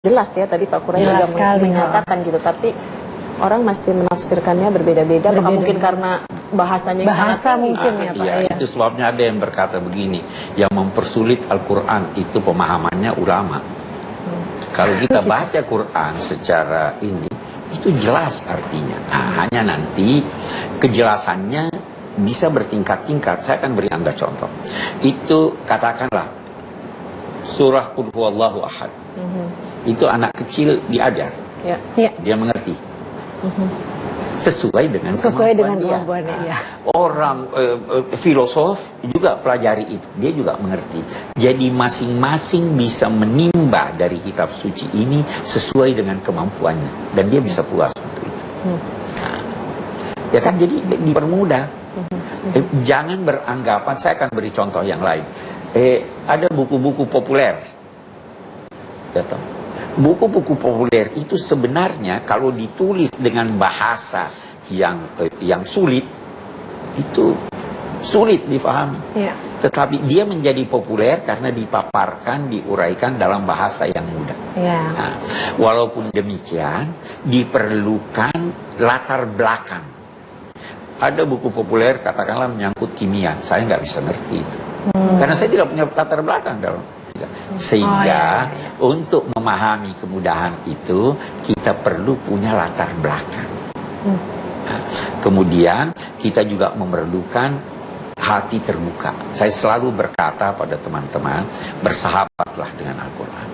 jelas ya tadi Pak Quraisy juga menyatakan gitu, tapi orang masih menafsirkannya berbeda-beda. Apa mungkin karena bahasanya yang sangat mungkin ya Pak? Ya, itu sebabnya ada yang berkata begini, yang mempersulit Al-Quran itu pemahamannya ulama. Kalau kita baca Quran secara ini, itu jelas artinya. Nah, hanya nanti kejelasannya bisa bertingkat-tingkat. Saya akan beri Anda contoh. Itu katakanlah surah Qul Huwallahu Ahad. Itu anak kecil diajar. Dia mengerti. Sesuai dengan kemampuannya. Ya. Orang filosof juga pelajari itu, dia juga mengerti. Jadi masing-masing bisa menimba dari kitab suci ini sesuai dengan kemampuannya, dan dia bisa puas untuk itu. Ya kan, jadi dipermudah. Jangan beranggapan, saya akan beri contoh yang lain. Ada buku-buku populer. Buku-buku populer itu sebenarnya kalau ditulis dengan bahasa yang sulit, itu sulit dipahami. Tetapi dia menjadi populer karena dipaparkan, diuraikan dalam bahasa yang mudah. Nah, walaupun demikian, diperlukan latar belakang. Ada buku populer katakanlah menyangkut kimia, saya nggak bisa ngerti itu. Karena saya tidak punya latar belakang dalam. Sehingga untuk memahami kemudahan itu kita perlu punya latar belakang. Nah, kemudian kita juga memerlukan hati terbuka. Saya selalu berkata pada teman-teman, bersahabatlah dengan Al-Quran.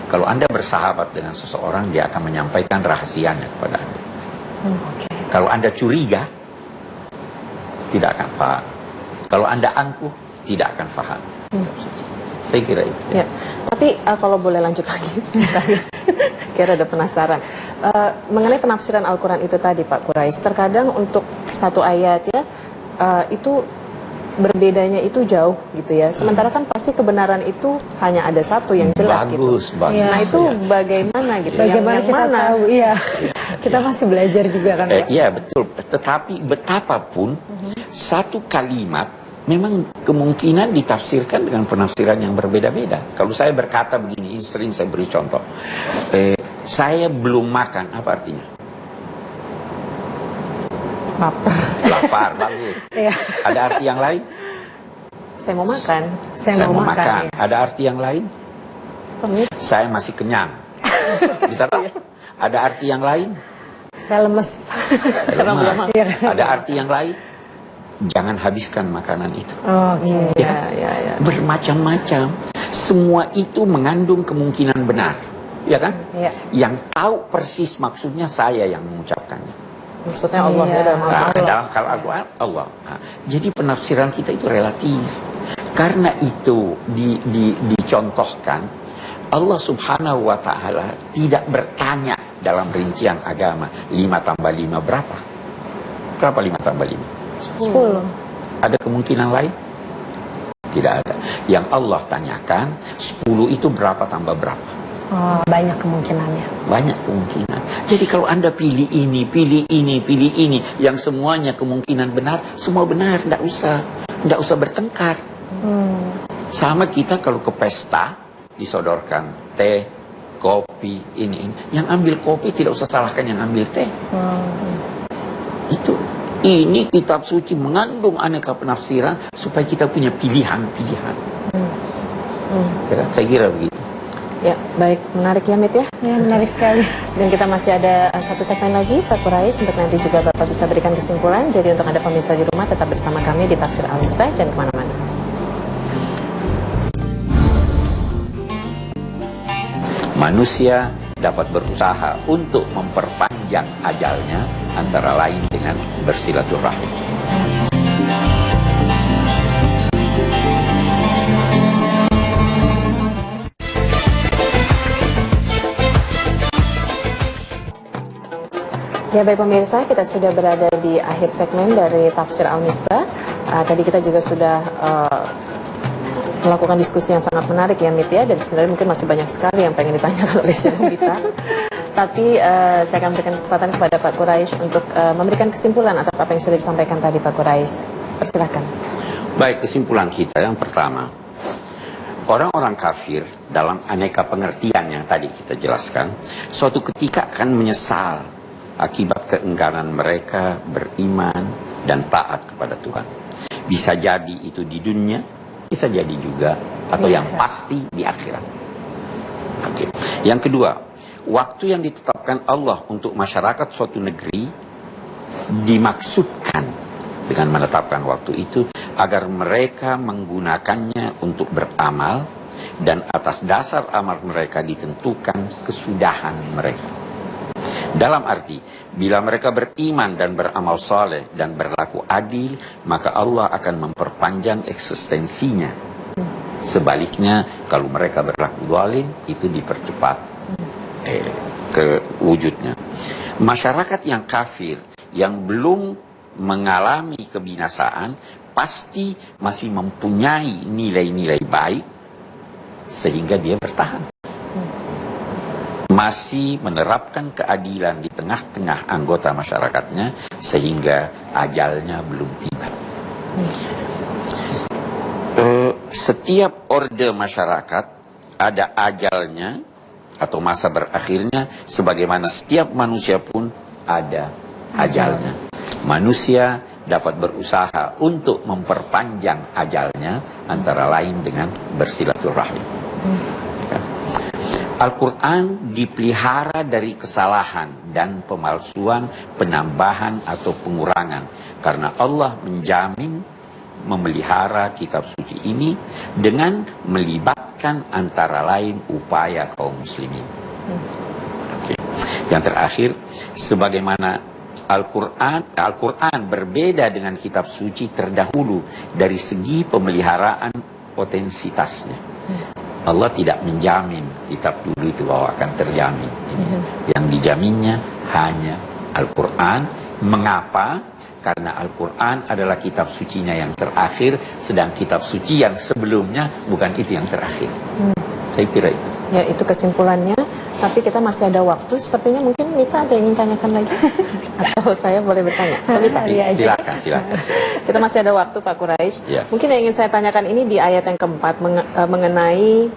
Kalau Anda bersahabat dengan seseorang, dia akan menyampaikan rahasianya kepada Anda. Kalau Anda curiga, tidak akan paham. Kalau Anda angkuh, tidak akan paham. Saya kira itu. Ya. Tapi kalau boleh lanjut lagi sebentar, kira ada penasaran mengenai penafsiran Al-Quran itu tadi Pak Quraisy. Terkadang untuk satu ayat ya itu berbedanya itu jauh gitu ya. Sementara kan pasti kebenaran itu hanya ada satu yang jelas gitu. Bagus. Nah itu bagaimana gitu? Bagaimana yang kita mana? tahu? Iya. Kita masih belajar juga kan Pak? Iya betul. Tetapi betapapun satu kalimat memang kemungkinan ditafsirkan dengan penafsiran yang berbeda-beda. Kalau saya berkata begini, sering saya beri contoh. Saya belum makan, apa artinya? Lapar, bagus. Ada arti yang lain? Saya mau makan. Saya mau makan. Ya. Ada arti yang lain? Saya masih kenyang. Bisa tahu? Ada arti yang lain? Saya lemes. Ada arti yang lain? Jangan habiskan makanan itu. Ya. Bermacam-macam. Semua itu mengandung kemungkinan benar, ya kan? Yang tahu persis maksudnya saya yang mengucapkannya. Maksudnya Allah ya dalam Al-Quran. Dalam Al-Quran Allah. Jadi penafsiran kita itu relatif. Karena itu dicontohkan Allah Subhanahu wa Ta'ala tidak bertanya dalam rincian agama 5 tambah 5 berapa? Berapa 5 tambah 5? 10. Ada kemungkinan lain? Tidak ada. Yang Allah tanyakan 10 itu berapa tambah berapa? Banyak kemungkinannya. Banyak kemungkinan. Jadi kalau Anda pilih ini, pilih ini, pilih ini, yang semuanya kemungkinan benar, semua benar, tidak usah bertengkar. Sama kita kalau ke pesta disodorkan teh, kopi, ini. Yang ambil kopi tidak usah salahkan yang ambil teh. Ini kitab suci mengandung aneka penafsiran supaya kita punya pilihan-pilihan. Ya, saya kira begitu. Ya, baik, menarik ya Mit ya. Ya, menarik sekali. Dan kita masih ada satu segmen lagi Pak Quraisy untuk nanti juga Bapak bisa berikan kesimpulan. Jadi untuk Anda pemirsa di rumah tetap bersama kami di Tafsir Al-Misbah, jangan kemana-mana. Manusia dapat berusaha untuk memperpanjang ajalnya antara lain dengan bersilaturahim. Ya baik pemirsa, kita sudah berada di akhir segmen dari Tafsir Al-Misbah. Tadi kita juga sudah melakukan diskusi yang sangat menarik ya Mit ya. Dan sebenarnya mungkin masih banyak sekali yang pengen ditanyakan oleh Syekh kita. Tapi saya akan berikan kesempatan kepada Pak Quraisy untuk memberikan kesimpulan atas apa yang sudah disampaikan tadi Pak Quraisy. Persilakan. Baik, kesimpulan kita yang pertama, orang-orang kafir dalam aneka pengertian yang tadi kita jelaskan, suatu ketika akan menyesal akibat keengganan mereka beriman dan taat kepada Tuhan. Bisa jadi itu di dunia, bisa jadi juga, atau yang pasti di akhirat. Oke. Yang kedua, waktu yang ditetapkan Allah untuk masyarakat suatu negeri dimaksudkan dengan menetapkan waktu itu agar mereka menggunakannya untuk beramal, dan atas dasar amal mereka ditentukan kesudahan mereka. Dalam arti, bila mereka beriman dan beramal saleh dan berlaku adil, maka Allah akan memperpanjang eksistensinya. Sebaliknya, kalau mereka berlaku zalim, itu dipercepat ke wujudnya. Masyarakat yang kafir, yang belum mengalami kebinasaan, pasti masih mempunyai nilai-nilai baik, sehingga dia bertahan. Masih menerapkan keadilan di tengah-tengah anggota masyarakatnya, sehingga ajalnya belum tiba. Setiap orde masyarakat ada ajalnya atau masa berakhirnya, sebagaimana setiap manusia pun ada ajalnya. Manusia dapat berusaha untuk memperpanjang ajalnya, antara lain dengan bersilaturahim. Al-Quran dipelihara dari kesalahan dan pemalsuan, penambahan atau pengurangan, karena Allah menjamin memelihara kitab suci ini dengan melibatkan antara lain upaya kaum muslimin. Oke. Yang terakhir, sebagaimana Al-Quran berbeda dengan kitab suci terdahulu dari segi pemeliharaan otensitasnya. Allah tidak menjamin kitab dulu itu bahwa akan terjamin. Yang dijaminnya hanya Al-Quran. Mengapa? Karena Al-Quran adalah kitab sucinya yang terakhir, sedang kitab suci yang sebelumnya bukan itu yang terakhir. Saya kira itu. Ya, itu kesimpulannya. Tapi kita masih ada waktu. Sepertinya mungkin Mita ada yang ingin tanyakan lagi. Atau saya boleh bertanya? Silakan. Kita masih ada waktu, Pak Quraisy. Ya. Mungkin yang ingin saya tanyakan ini di ayat yang keempat mengenai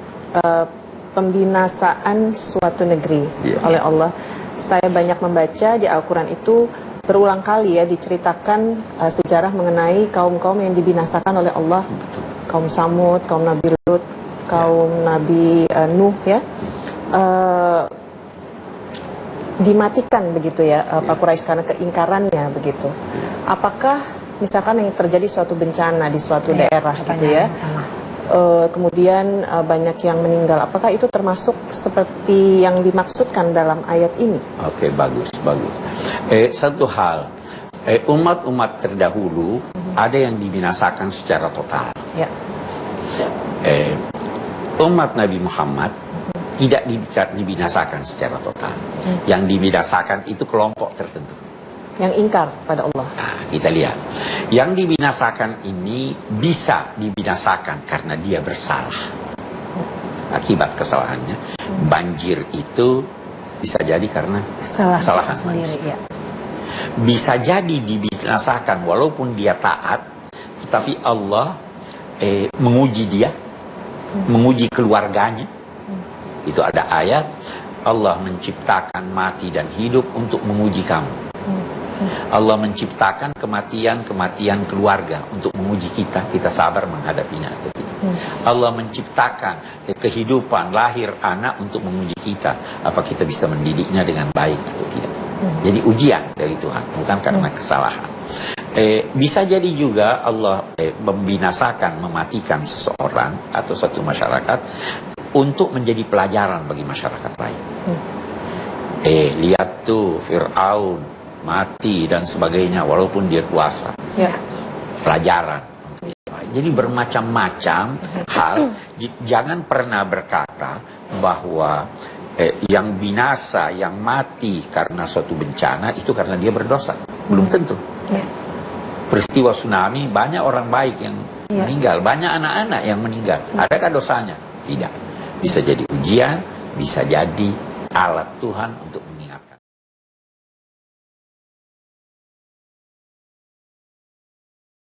pembinasaan suatu negeri oleh Allah. Saya banyak membaca di Al-Quran itu berulang kali ya diceritakan sejarah mengenai kaum-kaum yang dibinasakan oleh Allah. Kaum Samud, kaum Nabi Lut, kaum Nabi Nuh ya. Dimatikan begitu ya Pak Quraisy karena keingkarannya begitu. Apakah misalkan yang terjadi suatu bencana di suatu daerah gitu ya, kemudian banyak yang meninggal, apakah itu termasuk seperti yang dimaksudkan dalam ayat ini? Oke, bagus. Satu hal, umat-umat terdahulu ada yang dibinasakan secara total. Ya. Umat Nabi Muhammad tidak dibinasakan secara total. Yang dibinasakan itu kelompok tertentu yang ingkar pada Allah. Nah, kita lihat. Yang dibinasakan ini bisa dibinasakan karena dia bersalah. Akibat kesalahannya. Banjir itu bisa jadi karena kesalahan sendiri. Ya. Bisa jadi dibinasakan walaupun dia taat, tetapi Allah menguji dia, menguji keluarganya. Itu ada ayat, Allah menciptakan mati dan hidup untuk menguji kamu. Allah menciptakan kematian keluarga untuk menguji kita sabar menghadapinya atau tidak. Allah menciptakan kehidupan lahir anak untuk menguji kita, apa kita bisa mendidiknya dengan baik atau tidak. Jadi ujian dari Tuhan, bukan karena kesalahan. Bisa jadi juga Allah membinasakan, mematikan seseorang atau suatu masyarakat untuk menjadi pelajaran bagi masyarakat lain. Lihat tuh Fir'aun mati dan sebagainya walaupun dia kuasa. Ya. Pelajaran. Jadi bermacam-macam hal. Jangan pernah berkata bahwa yang binasa, yang mati karena suatu bencana itu karena dia berdosa. Belum tentu. Ya. Peristiwa tsunami banyak orang baik yang meninggal, banyak anak-anak yang meninggal. Adakah dosanya? Tidak. Bisa jadi ujian, bisa jadi alat Tuhan untuk